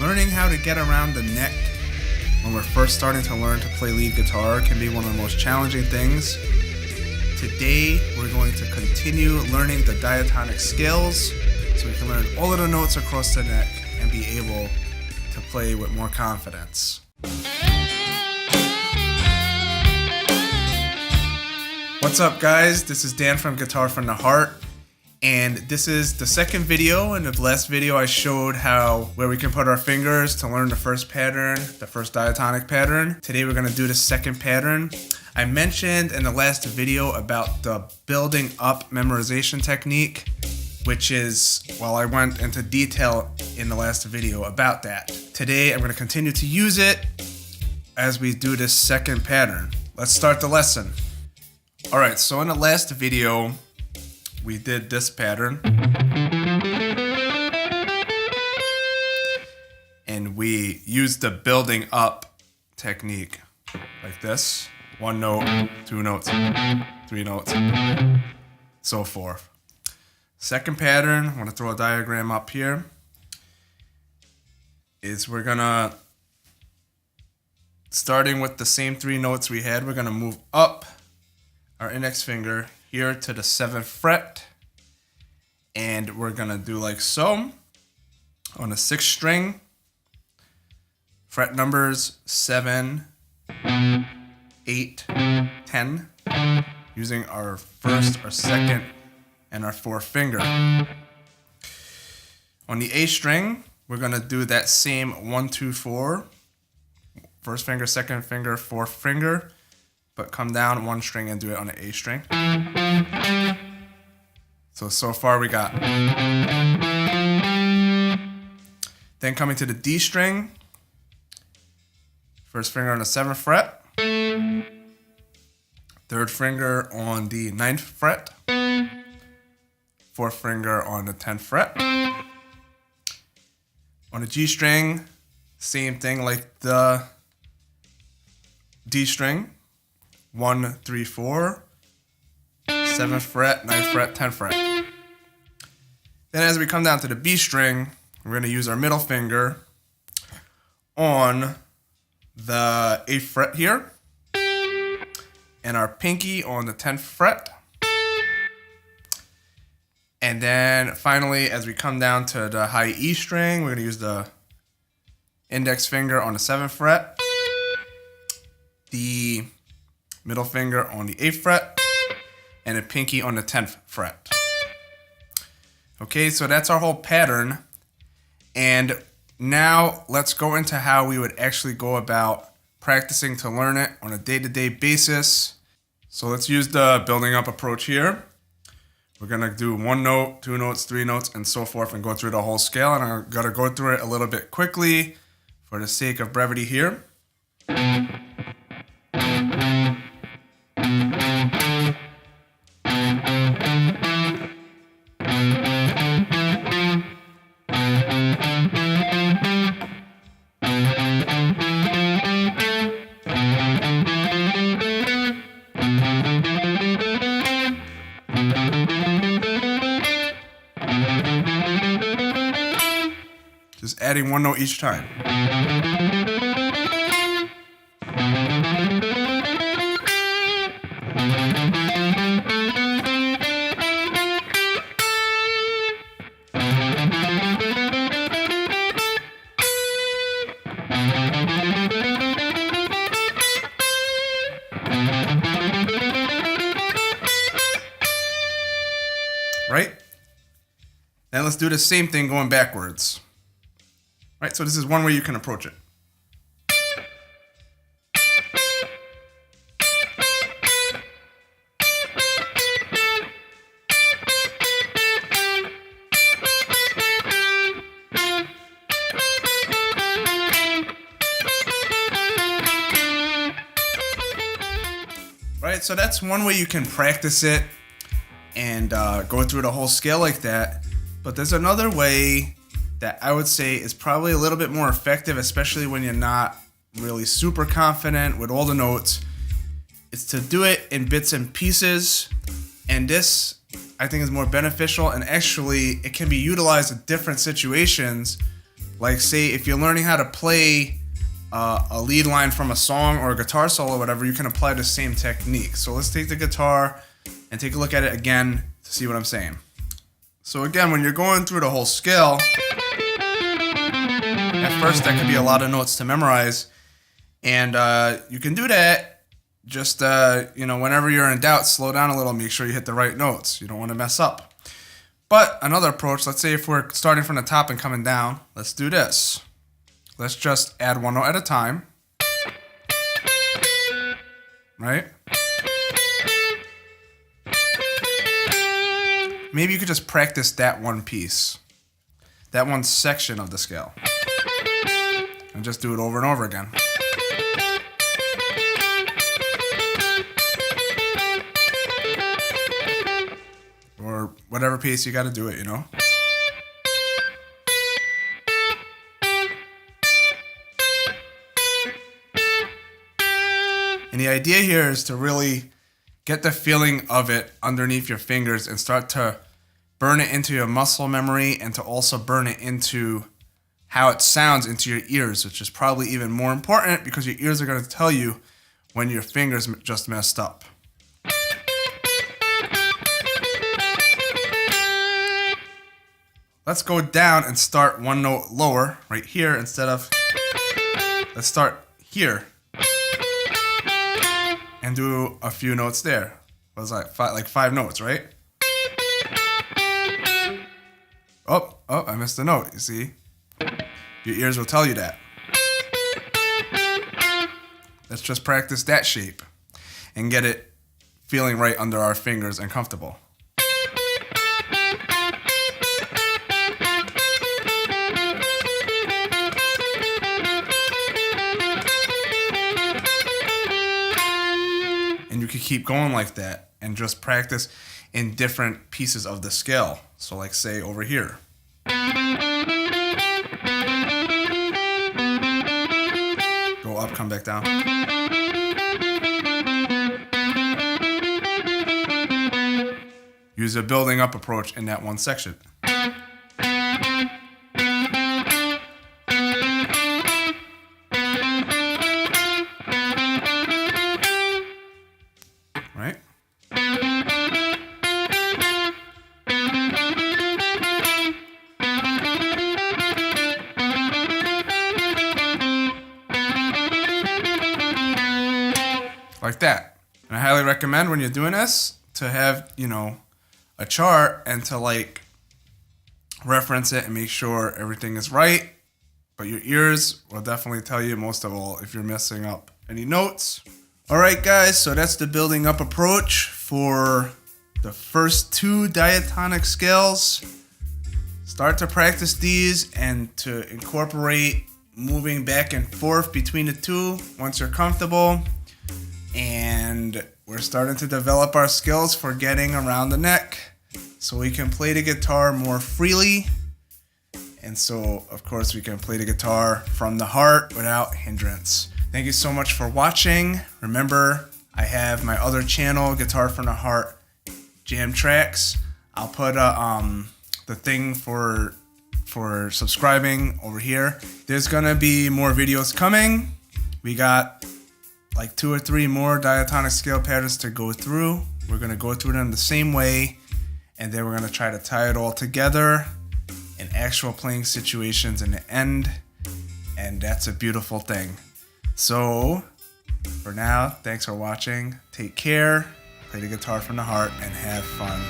Learning how to get around the neck when we're first starting to learn to play lead guitar can be one of the most challenging things. Today, we're going to continue learning the diatonic scales so we can learn all of the notes across the neck and be able to play with more confidence. What's up, guys? This is Dan from Guitar from the Heart, and this is the second video. In the last video I showed where we can put our fingers to learn the first pattern, the first diatonic pattern. Today we're going to do the second pattern. I mentioned in the last video about the building up memorization technique, which is, well, I went into detail in the last video about that. Today I'm going to continue to use it as we do this second pattern. Let's start the lesson. Alright, so in the last video, we did this pattern. And we used the building up technique, like this. 1 note, 2 notes, 3 notes, so forth. Second pattern, I'm going to throw a diagram up here, is we're going to, starting with the same 3 notes we had, we're going to move up our index finger here to the 7th fret, and we're gonna do like so on the 6th string, fret numbers 7, 8, 10, using our 1st, our 2nd, and our 4th finger. On the A string, we're gonna do that same 1, 2, 4, 1st finger, 2nd finger, 4th finger, but come down 1 string and do it on the A string. So far we got. Then coming to the D string, 1st finger on the 7th fret, 3rd finger on the 9th fret, 4th finger on the 10th fret. On the G string, same thing like the D string. 1, 3, 4, 7th fret, 9th fret, 10th fret. Then as we come down to the B string, we're going to use our middle finger on the 8th fret here, and our pinky on the 10th fret. And then finally, as we come down to the high E string, we're going to use the index finger on the 7th fret, the middle finger on the 8th fret, and a pinky on the 10th fret. Okay, so that's our whole pattern. And now let's go into how we would actually go about practicing to learn it on a day-to-day basis. So let's use the building up approach here. We're gonna do 1 note, 2 notes, 3 notes, and so forth, and go through the whole scale. And I'm gonna go through it a little bit quickly for the sake of brevity here. Just adding 1 note each time. Right? Then let's do the same thing going backwards. Right, so this is one way you can approach it. Right, so that's one way you can practice it and go through the whole scale like that. But there's another way that I would say is probably a little bit more effective, especially when you're not really super confident with all the notes. It's to do it in bits and pieces, and this I think is more beneficial, and actually it can be utilized in different situations Like say if you're learning how to play a lead line from a song or a guitar solo or whatever, you can apply the same technique. So let's take the guitar and take a look at it again to see what I'm saying. So again, when you're going through the whole scale, at first that could be a lot of notes to memorize, and you can do that. Just whenever you're in doubt, slow down a little, make sure you hit the right notes. You don't want to mess up. But another approach, let's say if we're starting from the top and coming down, let's do this. Let's just add one note at a time. Right? Maybe you could just practice that one piece, that one section of the scale, and just do it over and over again. Or whatever pace you got to do it, you know? And the idea here is to really get the feeling of it underneath your fingers and start to burn it into your muscle memory, and to also burn it into how it sounds into your ears, which is probably even more important because your ears are going to tell you when your fingers just messed up. Let's go down and start one note lower right here instead of, let's start here and do a few notes there. What was that? Like five notes, right? Oh, I missed a note, you see? Your ears will tell you that. Let's just practice that shape and get it feeling right under our fingers and comfortable. And you can keep going like that and just practice in different pieces of the scale. So like say over here. Go up, come back down. Use a building up approach in that one section. Right? Like that. And I highly recommend when you're doing this to have, a chart and to like reference it and make sure everything is right. But your ears will definitely tell you most of all if you're messing up any notes. All right, guys, so that's the building up approach for the first two diatonic scales. Start to practice these and to incorporate moving back and forth between the two once you're comfortable. And we're starting to develop our skills for getting around the neck so we can play the guitar more freely. And so, of course, we can play the guitar from the heart without hindrance. Thank you so much for watching. Remember, I have my other channel, Guitar from the Heart Jam Tracks. I'll put the thing for subscribing over here. There's gonna be more videos coming. We got like 2 or 3 more diatonic scale patterns to go through. We're gonna go through them the same way, and then we're gonna try to tie it all together in actual playing situations in the end, and that's a beautiful thing. So, for now, thanks for watching. Take care, play the guitar from the heart, and have fun.